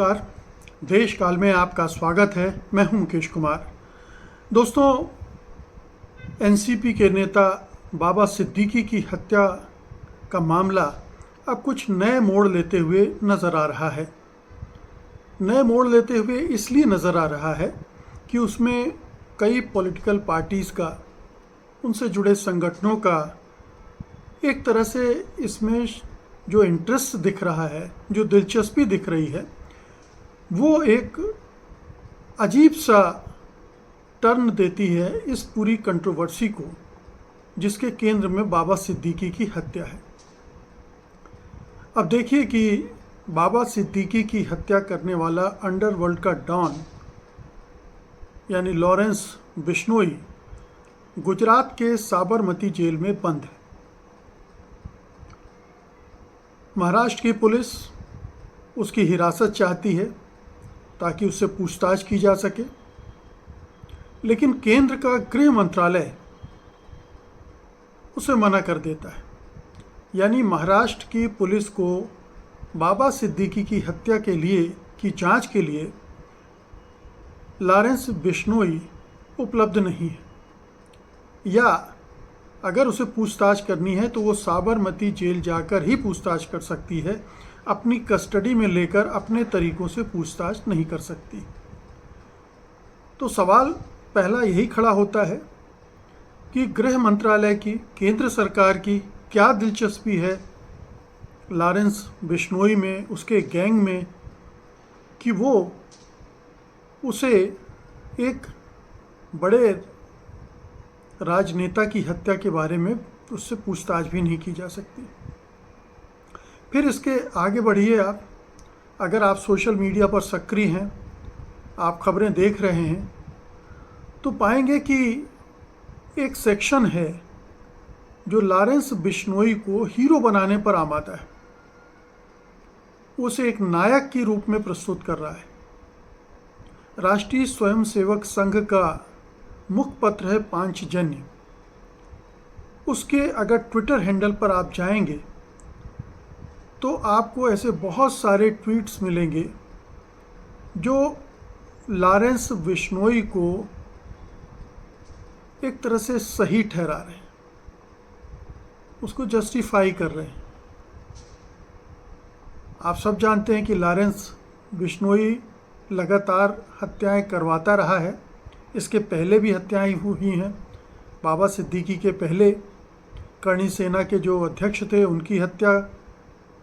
नमस्कार। देश काल में आपका स्वागत है। मैं हूं मुकेश कुमार। दोस्तों, एनसीपी के नेता बाबा सिद्दीकी की हत्या का मामला अब कुछ नए मोड़ लेते हुए नज़र आ रहा है। नए मोड़ लेते हुए इसलिए नज़र आ रहा है कि उसमें कई पॉलिटिकल पार्टीज़ का, उनसे जुड़े संगठनों का एक तरह से इसमें जो इंटरेस्ट दिख रहा है, जो दिलचस्पी दिख रही है, वो एक अजीब सा टर्न देती है इस पूरी कंट्रोवर्सी को, जिसके केंद्र में बाबा सिद्दीकी की हत्या है। अब देखिए कि बाबा सिद्दीकी की हत्या करने वाला अंडरवर्ल्ड का डॉन यानी लॉरेंस बिश्नोई गुजरात के साबरमती जेल में बंद है। महाराष्ट्र की पुलिस उसकी हिरासत चाहती है ताकि उससे पूछताछ की जा सके, लेकिन केंद्र का गृह मंत्रालय उसे मना कर देता है। यानी महाराष्ट्र की पुलिस को बाबा सिद्दीकी की हत्या के लिए की जांच के लिए लॉरेंस बिश्नोई उपलब्ध नहीं है, या अगर उसे पूछताछ करनी है तो वो साबरमती जेल जाकर ही पूछताछ कर सकती है। अपनी कस्टडी में लेकर अपने तरीकों से पूछताछ नहीं कर सकती। तो सवाल पहला यही खड़ा होता है कि गृह मंत्रालय की, केंद्र सरकार की क्या दिलचस्पी है लॉरेंस बिश्नोई में, उसके गैंग में, कि वो उसे एक बड़े राजनेता की हत्या के बारे में उससे पूछताछ भी नहीं की जा सकती। फिर इसके आगे बढ़िए आप, अगर आप सोशल मीडिया पर सक्रिय हैं, आप खबरें देख रहे हैं, तो पाएंगे कि एक सेक्शन है जो लॉरेंस बिश्नोई को हीरो बनाने पर आमादा है। उसे एक नायक के रूप में प्रस्तुत कर रहा है। राष्ट्रीय स्वयंसेवक संघ का मुखपत्र है पांचजन्य। उसके अगर ट्विटर हैंडल पर आप जाएंगे तो आपको ऐसे बहुत सारे ट्वीट्स मिलेंगे जो लॉरेंस बिश्नोई को एक तरह से सही ठहरा रहे हैं, उसको जस्टिफाई कर रहे हैं। आप सब जानते हैं कि लॉरेंस बिश्नोई लगातार हत्याएं करवाता रहा है। इसके पहले भी हत्याएं हुई हैं। बाबा सिद्दीकी के पहले करणी सेना के जो अध्यक्ष थे, उनकी हत्या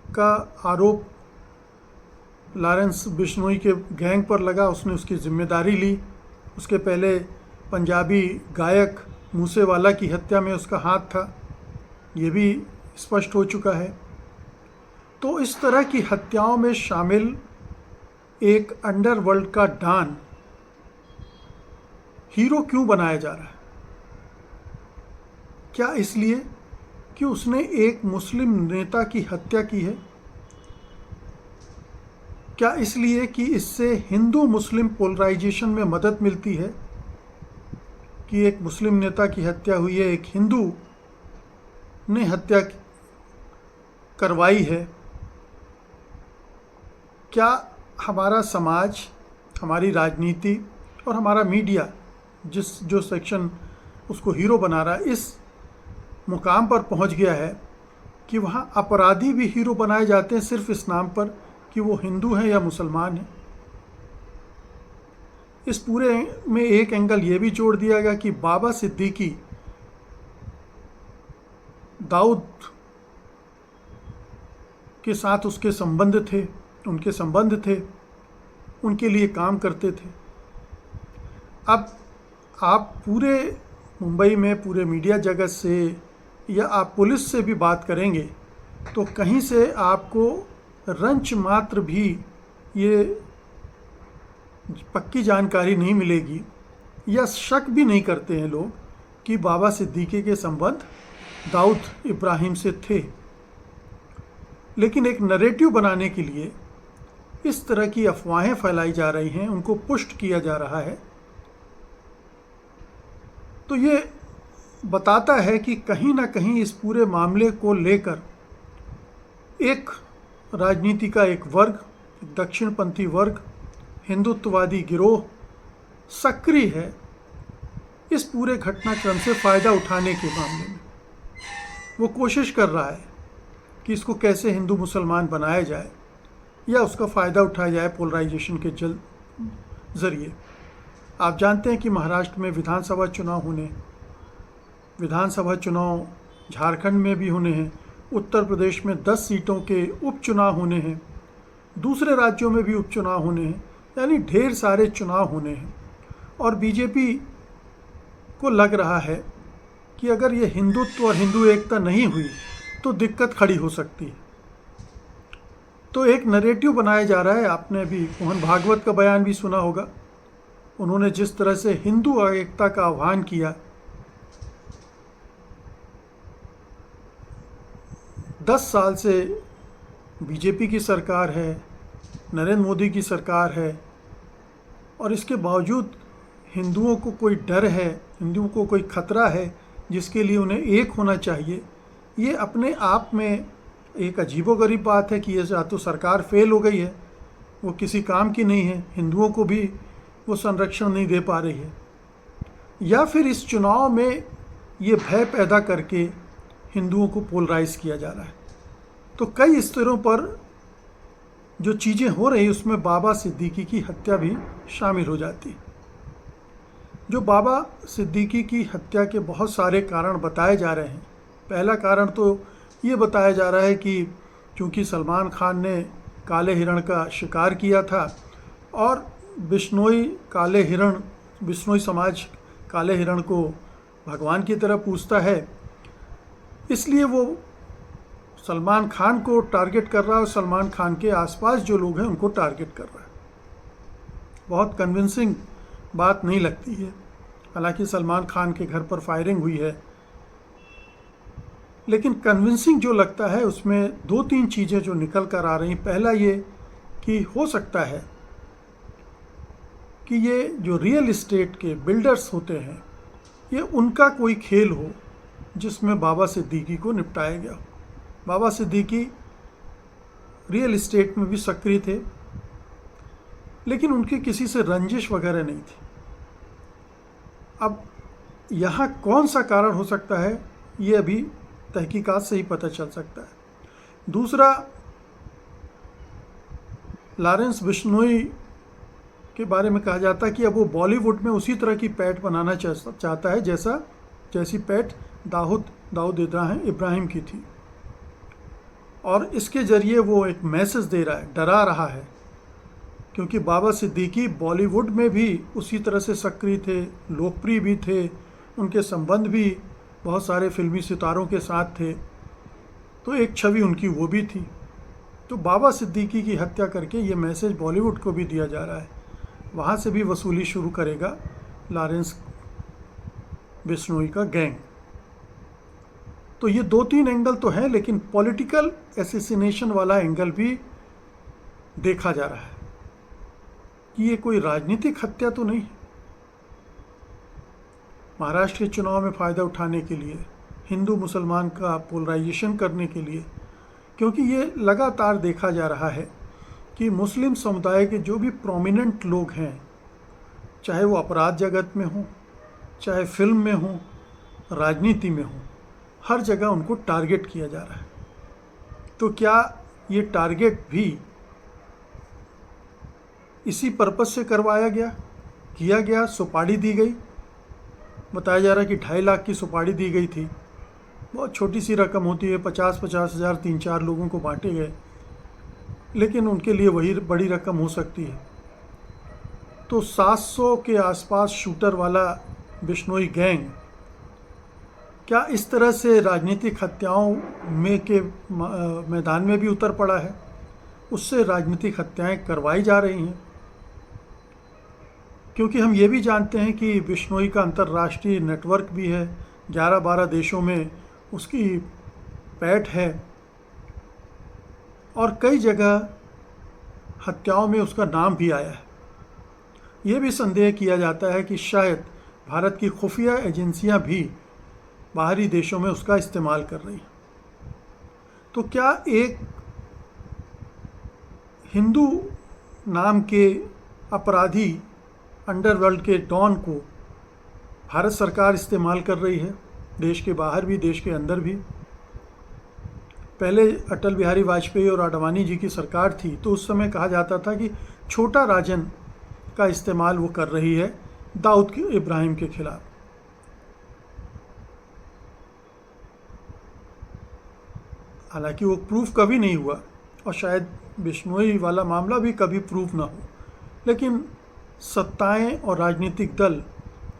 का आरोप लॉरेंस बिश्नोई के गैंग पर लगा। उसने उसकी जिम्मेदारी ली। उसके पहले पंजाबी गायक मूसेवाला की हत्या में उसका हाथ था, ये भी स्पष्ट हो चुका है। तो इस तरह की हत्याओं में शामिल एक अंडरवर्ल्ड का डॉन हीरो क्यों बनाया जा रहा है? क्या इसलिए कि उसने एक मुस्लिम नेता की हत्या की है? क्या इसलिए कि इससे हिंदू मुस्लिम पोलराइजेशन में मदद मिलती है कि एक मुस्लिम नेता की हत्या हुई है, एक हिंदू ने हत्या करवाई है? क्या हमारा समाज, हमारी राजनीति और हमारा मीडिया जो सेक्शन उसको हीरो बना रहा है, इस मुकाम पर पहुंच गया है कि वहाँ अपराधी भी हीरो बनाए जाते हैं सिर्फ इस नाम पर कि वो हिंदू हैं या मुसलमान हैं? इस पूरे में एक एंगल ये भी जोड़ दिया गया कि बाबा सिद्दीकी दाऊद के साथ उसके संबंध थे, उनके लिए काम करते थे। अब आप पूरे मुंबई में, पूरे मीडिया जगत से या आप पुलिस से भी बात करेंगे तो कहीं से आपको रंच मात्र भी ये पक्की जानकारी नहीं मिलेगी, या शक भी नहीं करते हैं लोग कि बाबा सिद्दीकी के संबंध दाऊद इब्राहिम से थे। लेकिन एक नैरेटिव बनाने के लिए इस तरह की अफवाहें फैलाई जा रही हैं, उनको पुष्ट किया जा रहा है। तो ये बताता है कि कहीं ना कहीं इस पूरे मामले को लेकर एक राजनीति का एक वर्ग दक्षिणपंथी वर्ग, हिंदुत्ववादी गिरोह सक्रिय है इस पूरे घटनाक्रम से फ़ायदा उठाने के मामले में। वो कोशिश कर रहा है कि इसको कैसे हिंदू मुसलमान बनाया जाए या उसका फ़ायदा उठाया जाए पोलराइजेशन के ज़रिए। आप जानते हैं कि महाराष्ट्र में विधानसभा चुनाव झारखंड में भी होने हैं, उत्तर प्रदेश में 10 सीटों के उपचुनाव होने हैं, दूसरे राज्यों में भी उपचुनाव होने हैं, यानी ढेर सारे चुनाव होने हैं। और बीजेपी को लग रहा है कि अगर ये हिंदुत्व और हिंदू एकता नहीं हुई तो दिक्कत खड़ी हो सकती है। तो एक नरेटिव बनाया जा रहा है। आपने अभी मोहन भागवत का बयान भी सुना होगा। उन्होंने जिस तरह से हिंदू एकता का आह्वान किया, 10 साल से बीजेपी की सरकार है, नरेंद्र मोदी की सरकार है, और इसके बावजूद हिंदुओं को कोई डर है, हिंदुओं को कोई खतरा है जिसके लिए उन्हें एक होना चाहिए। ये अपने आप में एक अजीबोगरीब बात है कि ये या तो सरकार फेल हो गई है, वो किसी काम की नहीं है, हिंदुओं को भी वो संरक्षण नहीं दे पा रही है, या फिर इस चुनाव में ये भय पैदा करके हिंदुओं को पोलराइज किया जा रहा है। तो कई स्तरों पर जो चीज़ें हो रही उसमें बाबा सिद्दीकी की हत्या भी शामिल हो जाती है। जो बाबा सिद्दीकी की हत्या के बहुत सारे कारण बताए जा रहे हैं। पहला कारण तो ये बताया जा रहा है कि क्योंकि सलमान खान ने काले हिरण का शिकार किया था और बिश्नोई समाज काले हिरण को भगवान की तरह पूजता है, इसलिए वो सलमान खान को टारगेट कर रहा है और सलमान खान के आसपास जो लोग हैं उनको टारगेट कर रहा है। बहुत कन्विंसिंग बात नहीं लगती है। हालांकि सलमान खान के घर पर फायरिंग हुई है, लेकिन कन्विंसिंग जो लगता है उसमें 2-3 चीज़ें जो निकल कर आ रही हैं। पहला ये कि हो सकता है कि ये जो रियल इस्टेट के बिल्डर्स होते हैं, ये उनका कोई खेल हो जिसमें बाबा सिद्दीकी को निपटाया गया हो। बाबा सिद्दीकी रियल इस्टेट में भी सक्रिय थे, लेकिन उनकी किसी से रंजिश वगैरह नहीं थी। अब यहाँ कौन सा कारण हो सकता है, ये अभी तहकीकात से ही पता चल सकता है। दूसरा, लॉरेंस बिश्नोई के बारे में कहा जाता है कि अब वो बॉलीवुड में उसी तरह की पैठ बनाना चाहता है जैसी पैठ दाऊद इब्राहिम की थी, और इसके ज़रिए वो एक मैसेज दे रहा है, डरा रहा है। क्योंकि बाबा सिद्दीकी बॉलीवुड में भी उसी तरह से सक्रिय थे, लोकप्रिय भी थे, उनके संबंध भी बहुत सारे फिल्मी सितारों के साथ थे, तो एक छवि उनकी वो भी थी। तो बाबा सिद्दीकी की हत्या करके ये मैसेज बॉलीवुड को भी दिया जा रहा है, वहाँ से भी वसूली शुरू करेगा लॉरेंस बिश्नोई का गैंग। तो ये 2-3 एंगल तो हैं, लेकिन पॉलिटिकल एसेसिनेशन वाला एंगल भी देखा जा रहा है कि ये कोई राजनीतिक हत्या तो नहीं है। महाराष्ट्र के चुनाव में फ़ायदा उठाने के लिए, हिंदू मुसलमान का पोलराइजेशन करने के लिए, क्योंकि ये लगातार देखा जा रहा है कि मुस्लिम समुदाय के जो भी प्रोमिनेंट लोग हैं, चाहे वो अपराध जगत में हों, चाहे फिल्म में हों, राजनीति में हों, हर जगह उनको टारगेट किया जा रहा है। तो क्या ये टारगेट भी इसी पर्पस से किया गया? सुपारी दी गई, बताया जा रहा है कि 2.5 लाख की सुपारी दी गई थी। बहुत छोटी सी रकम होती है, 50-50 हज़ार 3-4 लोगों को बांटे गए, लेकिन उनके लिए वही बड़ी रकम हो सकती है। तो 700 के आसपास शूटर वाला बिश्नोई गैंग क्या इस तरह से राजनीतिक हत्याओं में के मैदान में भी उतर पड़ा है? उससे राजनीतिक हत्याएं करवाई जा रही हैं। क्योंकि हम ये भी जानते हैं कि बिश्नोई का अंतर्राष्ट्रीय नेटवर्क भी है, 11-12 देशों में उसकी पैठ है, और कई जगह हत्याओं में उसका नाम भी आया है। ये भी संदेह किया जाता है कि शायद भारत की खुफिया एजेंसियां भी बाहरी देशों में उसका इस्तेमाल कर रही हैं। तो क्या एक हिंदू नाम के अपराधी अंडरवर्ल्ड के डॉन को भारत सरकार इस्तेमाल कर रही है, देश के बाहर भी देश के अंदर भी। पहले अटल बिहारी वाजपेयी और आडवाणी जी की सरकार थी तो उस समय कहा जाता था कि छोटा राजन का इस्तेमाल वो कर रही है दाऊद इब्राहिम के खिलाफ। हालांकि वो प्रूफ कभी नहीं हुआ और शायद बिश्नोई वाला मामला भी कभी प्रूफ ना हो, लेकिन सत्ताएं और राजनीतिक दल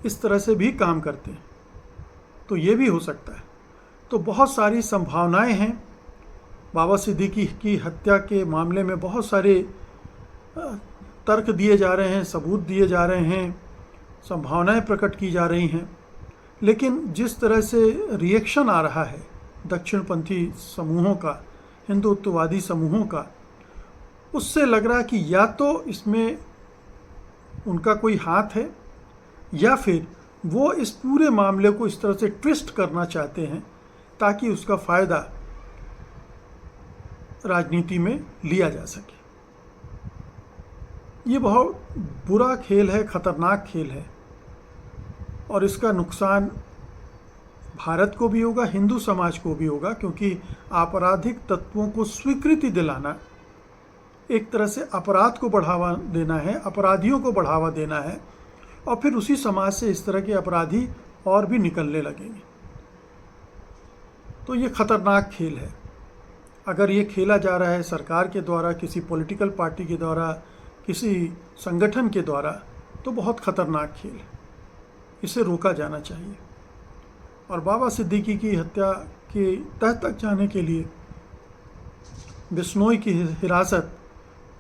इस तरह से भी काम करते हैं, तो ये भी हो सकता है। तो बहुत सारी संभावनाएं हैं। बाबा सिद्दीकी की हत्या के मामले में बहुत सारे तर्क दिए जा रहे हैं, सबूत दिए जा रहे हैं, संभावनाएं प्रकट की जा रही हैं, लेकिन जिस तरह से रिएक्शन आ रहा है दक्षिणपंथी समूहों का, हिंदुत्ववादी समूहों का, उससे लग रहा है कि या तो इसमें उनका कोई हाथ है या फिर वो इस पूरे मामले को इस तरह से ट्विस्ट करना चाहते हैं ताकि उसका फ़ायदा राजनीति में लिया जा सके। ये बहुत बुरा खेल है, खतरनाक खेल है और इसका नुकसान भारत को भी होगा, हिंदू समाज को भी होगा, क्योंकि आपराधिक तत्वों को स्वीकृति दिलाना एक तरह से अपराध को बढ़ावा देना है, अपराधियों को बढ़ावा देना है और फिर उसी समाज से इस तरह के अपराधी और भी निकलने लगेंगे। तो ये खतरनाक खेल है। अगर ये खेला जा रहा है सरकार के द्वारा, किसी पॉलिटिकल पार्टी के द्वारा, किसी संगठन के द्वारा, तो बहुत खतरनाक खेल है, इसे रोका जाना चाहिए। और बाबा सिद्दीकी की हत्या के तह तक जाने के लिए बिश्नोई की हिरासत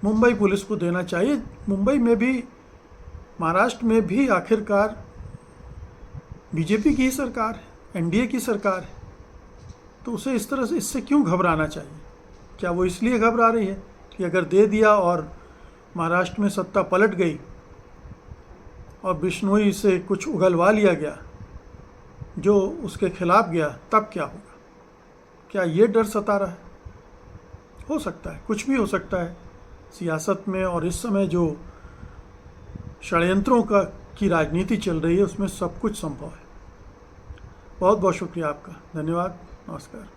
मुंबई पुलिस को देना चाहिए। मुंबई में भी, महाराष्ट्र में भी आखिरकार बीजेपी की ही सरकार है, एनडीए की सरकार है, तो उसे इस तरह से इससे क्यों घबराना चाहिए? क्या वो इसलिए घबरा रही है कि अगर दे दिया और महाराष्ट्र में सत्ता पलट गई और बिश्नोई से कुछ उगलवा लिया गया जो उसके खिलाफ गया, तब क्या होगा? क्या ये डर सता रहा है? हो सकता है, कुछ भी हो सकता है सियासत में। और इस समय जो षड्यंत्रों की राजनीति चल रही है उसमें सब कुछ संभव है। बहुत बहुत शुक्रिया आपका, धन्यवाद, नमस्कार।